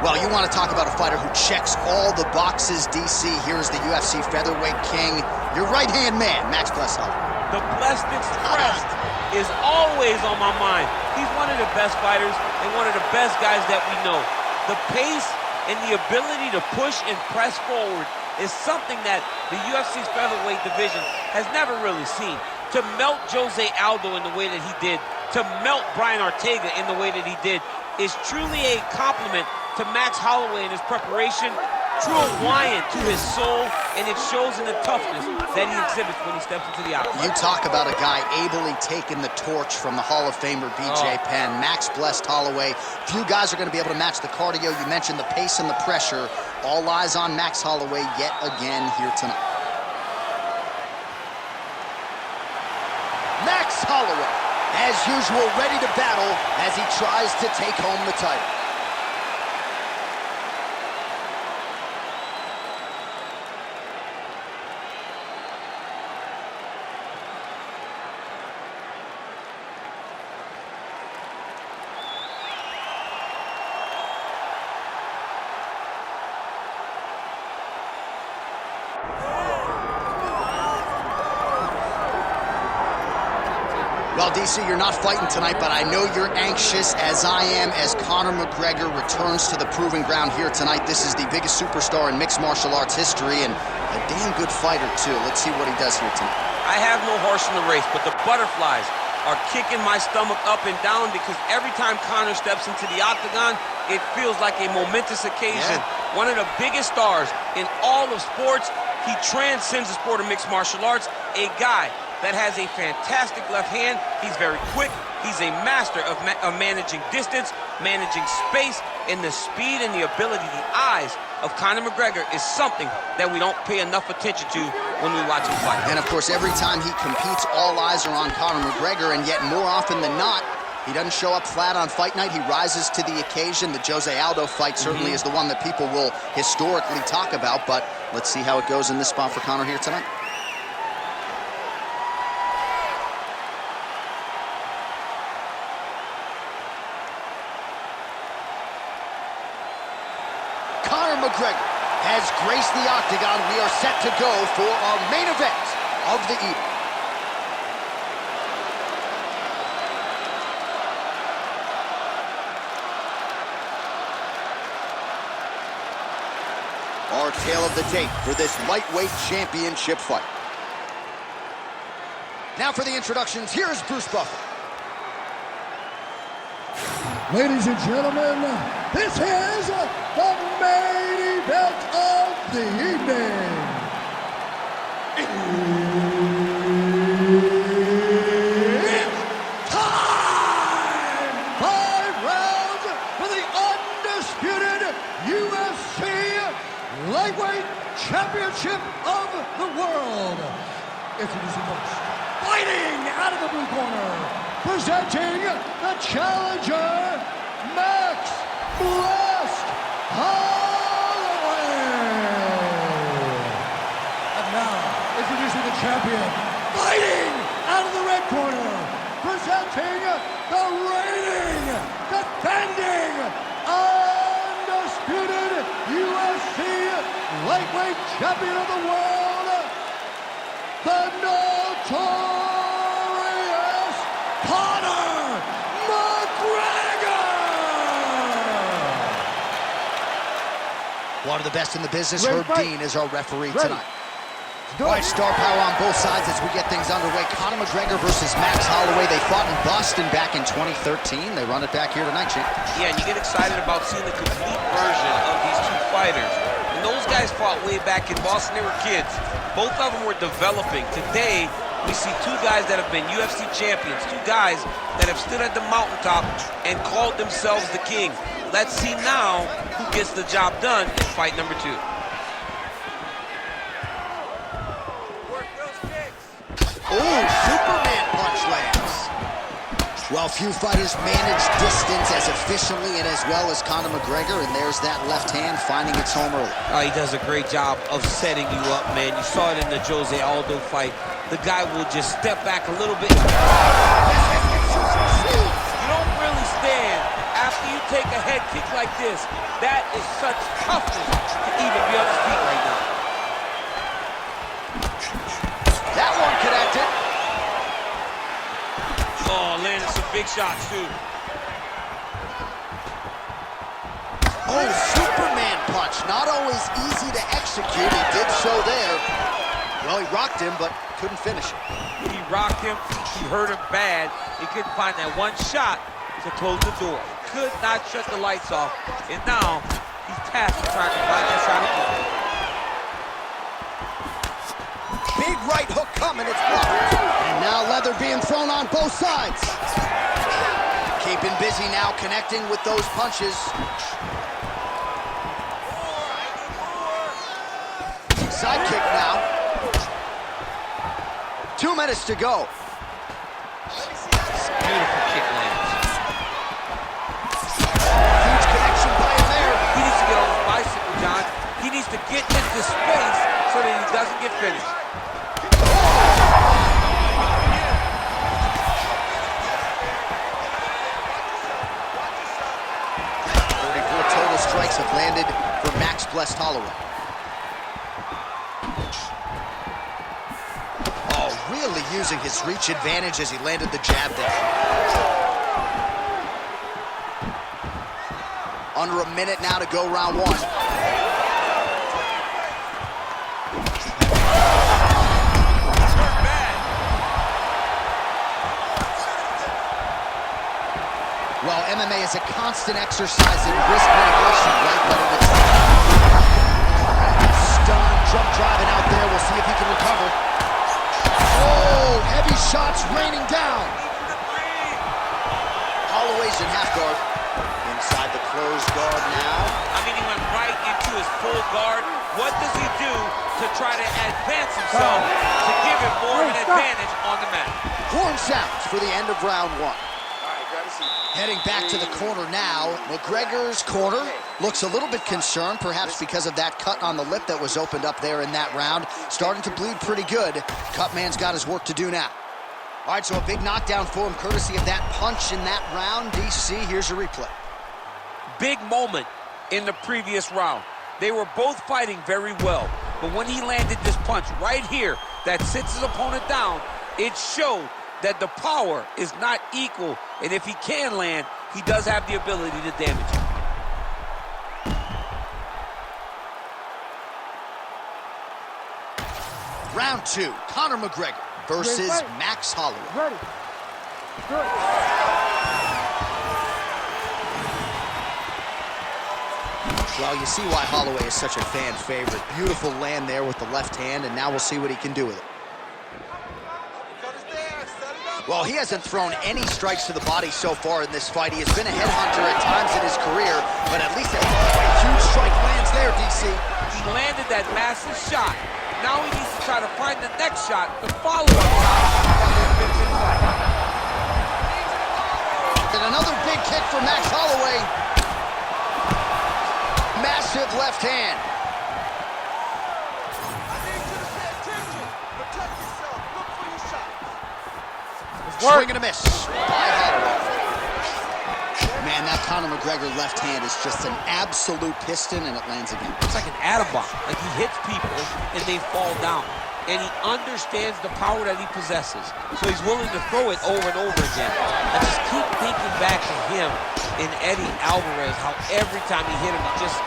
Well, you want to talk about a fighter who checks all the boxes, DC. Here's the UFC featherweight king, your right-hand man, Max Holloway. The blessed expressed is always on my mind. He's one of the best fighters and one of the best guys that we know. The pace and the ability to push and press forward is something that the UFC's featherweight division has never really seen. To melt Jose Aldo in the way that he did, to melt Brian Ortega in the way that he did, is truly a compliment to Max Holloway in his preparation, true Hawaiian to his soul, and it shows in the toughness that he exhibits when he steps into the octagon. You talk about a guy ably taking the torch from the Hall of Famer BJ Penn. Max blessed Holloway. Few guys are going to be able to match the cardio. You mentioned the pace and the pressure. All eyes on Max Holloway yet again here tonight. Max Holloway, as usual, ready to battle as he tries to take home the title. Well, DC, you're not fighting tonight, but I know you're anxious, as I am, as Conor McGregor returns to the proving ground here tonight. This is the biggest superstar in mixed martial arts history, and a damn good fighter, too. Let's see what he does here tonight. I have no horse in the race, but the butterflies are kicking my stomach up and down because every time Conor steps into the octagon, it feels like a momentous occasion. Yeah. One of the biggest stars in all of sports. He transcends the sport of mixed martial arts. A guy that has a fantastic left hand. He's very quick. He's a master of managing distance, managing space, and the speed and the ability, the eyes of Conor McGregor is something that we don't pay enough attention to when we watch him fight. And of course, every time he competes, all eyes are on Conor McGregor, and yet more often than not, he doesn't show up flat on fight night. He rises to the occasion. The Jose Aldo fight certainly is the one that people will historically talk about, but let's see how it goes in this spot for Conor here tonight. Conor McGregor has graced the octagon. We are set to go for our main event of the evening. Our tale of the tape for this lightweight championship fight. Now for the introductions, here's Bruce Buffer. Ladies and gentlemen, this is the main event of the evening. It's time! 5 rounds for the undisputed UFC Lightweight Championship of the World. Introducing first, fighting out of the blue corner, presenting the challenger, Max Blessed Holloway. And now, introducing the champion, fighting out of the red corner, presenting the reigning, defending, undisputed UFC lightweight champion of the world, the notorious Conor McGregor! One of the best in the business, Herb Dean, is our referee tonight. All right, star power on both sides as we get things underway. Conor McGregor versus Max Holloway. They fought in Boston back in 2013. They run it back here tonight, champ. Yeah, and you get excited about seeing the complete version of these two fighters. And those guys fought way back in Boston. They were kids. Both of them were developing. Today, we see two guys that have been UFC champions, two guys that have stood at the mountaintop and called themselves the king. Let's see now who gets the job done in fight number 2. Oh, Superman punch lands. Well, few fighters manage distance as efficiently and as well as Conor McGregor, and there's that left hand finding its home early. He does a great job of setting you up, man. You saw it in the Jose Aldo fight. The guy will just step back a little bit. You don't really stand after you take a head kick like this, that is such toughness to even be on his feet right now. That one connected. Oh, landed some big shots, too. Oh, Superman punch. Not always easy to execute. He did so there. Well, he rocked him, but couldn't finish it. He rocked him. He hurt him bad. He couldn't find that one shot to close the door. Could not shut the lights off. And now he's tasked with trying to find that shot again. Big right hook coming. It's blocked. And now leather being thrown on both sides. Keeping busy now, connecting with those punches. Side kick now. 2 minutes to go. Beautiful kick lands. Huge connection by him there. He needs to get on his bicycle, John. He needs to get into space so that he doesn't get finished. 44 total strikes have landed for Max Blessed Holloway. Oh, really using his reach advantage as he landed the jab there. Under a minute now to go round one. Well, MMA is a constant exercise in risk mitigation, right? Whether it's stun, jump driving out there. We'll see if he can recover. Oh, heavy shots raining down. Holloway's in half guard. Inside the closed guard now. I mean, he went right into his full guard. What does he do to try to advance himself to give him more of an advantage on the mat? Horn sounds for the end of round one. Heading back to the corner now. McGregor's corner looks a little bit concerned, perhaps because of that cut on the lip that was opened up there in that round. Starting to bleed pretty good. Cutman's got his work to do now. All right, so a big knockdown for him, courtesy of that punch in that round. DC, here's your replay. Big moment in the previous round. They were both fighting very well, but when he landed this punch right here that sits his opponent down, it showed that the power is not equal, and if he can land, he does have the ability to damage him. Round two, Conor McGregor versus Max Holloway. Ready. Good. Well, you see why Holloway is such a fan favorite. Beautiful land there with the left hand, and now we'll see what he can do with it. Well, he hasn't thrown any strikes to the body so far in this fight. He has been a headhunter at times in his career, but at least a huge strike lands there, DC. He landed that massive shot. Now he needs to try to find the next shot, the follow-up shot. And another big kick for Max Holloway. Massive left hand. Swing and a miss by Holloway. Man, that Conor McGregor left hand is just an absolute piston, and it lands again. It's like an atom bomb. Like he hits people, and they fall down. And he understands the power that he possesses. So he's willing to throw it over and over again. I just keep thinking back to him and Eddie Alvarez, how every time he hit him, he just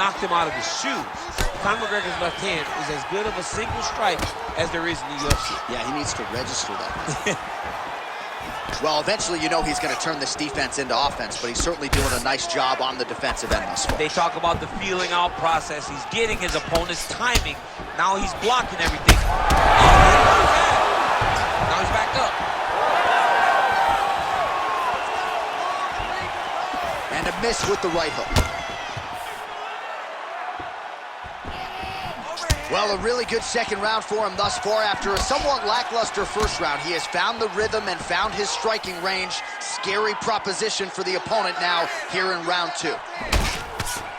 knocked him out of his shoes. Conor McGregor's left hand is as good of a single strike as there is in the UFC. Yeah, he needs to register that. Well, eventually you know he's going to turn this defense into offense, but he's certainly doing a nice job on the defensive end thus far. They talk about the feeling out process. He's getting his opponent's timing. Now he's blocking everything. Now he's back up. And a miss with the right hook. Well, a really good second round for him thus far. After a somewhat lackluster first round, he has found the rhythm and found his striking range. Scary proposition for the opponent now here in round two.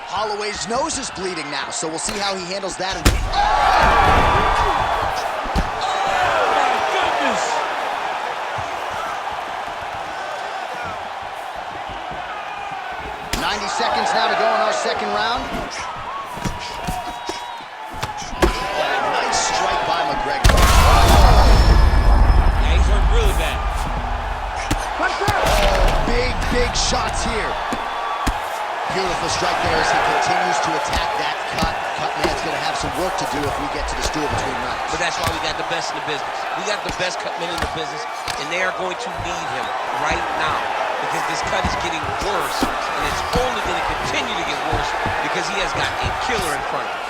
Holloway's nose is bleeding now, so we'll see how he handles that. Beautiful strike there as he continues to attack that cut. Cutman's going to have some work to do if we get to the stool between rounds. But that's why we got the best in the business. We got the best cutmen in the business, and they are going to need him right now because this cut is getting worse, and it's only going to continue to get worse because he has got a killer in front of him.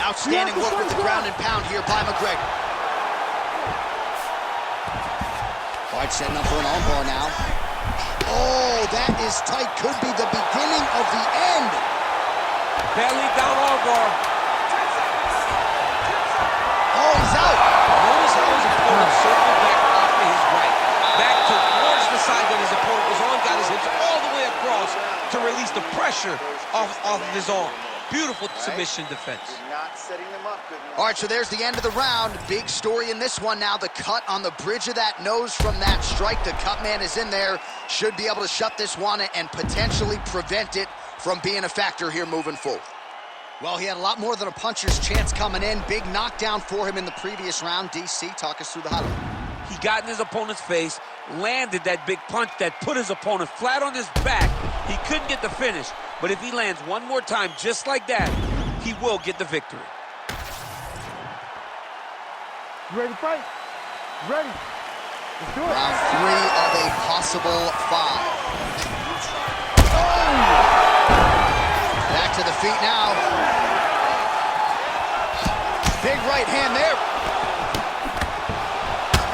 Outstanding work with the ground and pound here by McGregor. All right, setting up for an armbar now. Oh, that is tight. Could be the beginning of the end. Belly down armbar. Oh, he's out. Notice how his opponent circled back off to his right. Back towards the side that his opponent was on. Got his hips all the way across to release the pressure off of his arm. Beautiful submission defense. Not setting them up good enough. All right, so there's the end of the round. Big story in this one now. The cut on the bridge of that nose from that strike. The cut man is in there. Should be able to shut this one and potentially prevent it from being a factor here moving forward. Well, he had a lot more than a puncher's chance coming in. Big knockdown for him in the previous round. DC, talk us through the highlight. He got in his opponent's face, landed that big punch that put his opponent flat on his back. He couldn't get the finish, but if he lands one more time just like that, he will get the victory. You ready to fight? Ready. Let's do it. Round 3 of a possible 5. Oh! Back to the feet now. Big right hand there.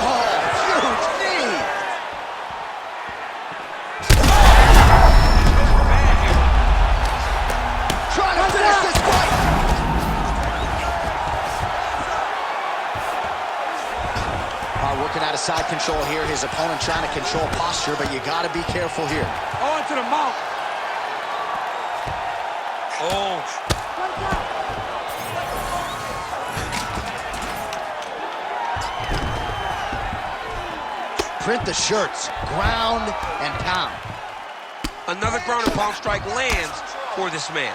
Oh, huge knee. Trying to finish this fight. Working out of side control here. His opponent trying to control posture, but you got to be careful here. On to the mount. Oh. Print the shirts. Ground and pound. Another ground and pound strike lands for this man.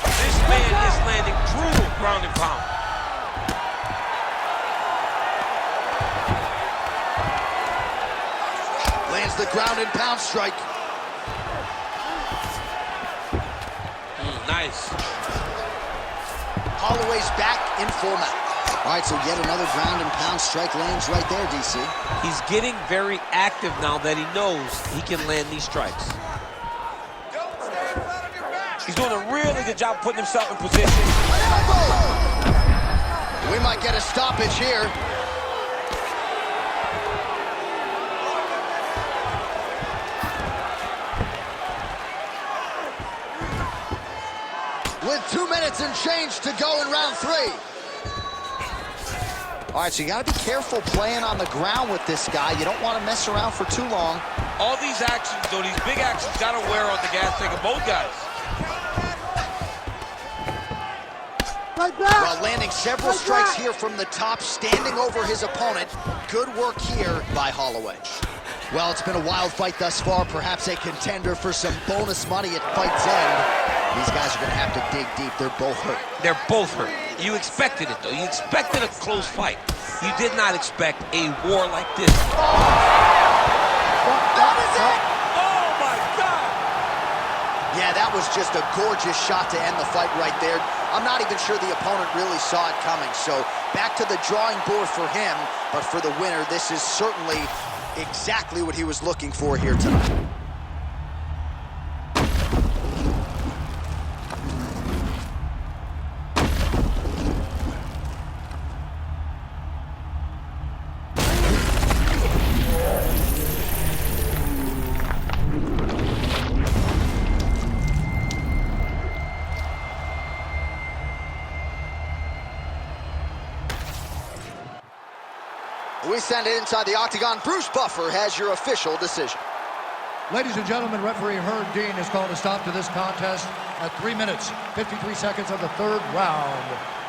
This man is landing brutal ground and pound. Lands the ground and pound strike. Nice. Holloway's back in full mount. All right, so yet another ground and pound strike lands right there, DC. He's getting very active now that he knows he can land these strikes. He's doing a really good job putting himself in position. We might get a stoppage here. With 2 minutes and change to go in round 3. All right, so you got to be careful playing on the ground with this guy. You don't want to mess around for too long. All these actions, though, these big actions, got to wear on the gas tank of both guys. Well, landing several strikes here from the top, standing over his opponent. Good work here by Holloway. Well, it's been a wild fight thus far, perhaps a contender for some bonus money at fight's end. These guys are going to have to dig deep. They're both hurt. They're both hurt. You expected it, though. You expected a close fight. You did not expect a war like this. That is it! Oh, my God! Yeah, that was just a gorgeous shot to end the fight right there. I'm not even sure the opponent really saw it coming. So back to the drawing board for him. But for the winner, this is certainly exactly what he was looking for here tonight. We send it inside the octagon. Bruce Buffer has your official decision. Ladies and gentlemen, referee Herb Dean has called a stop to this contest at 3 minutes, 53 seconds of the 3rd round.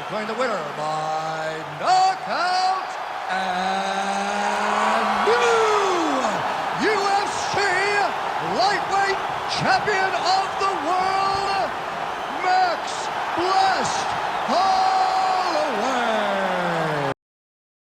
Declaring the winner by knockout and new UFC lightweight champion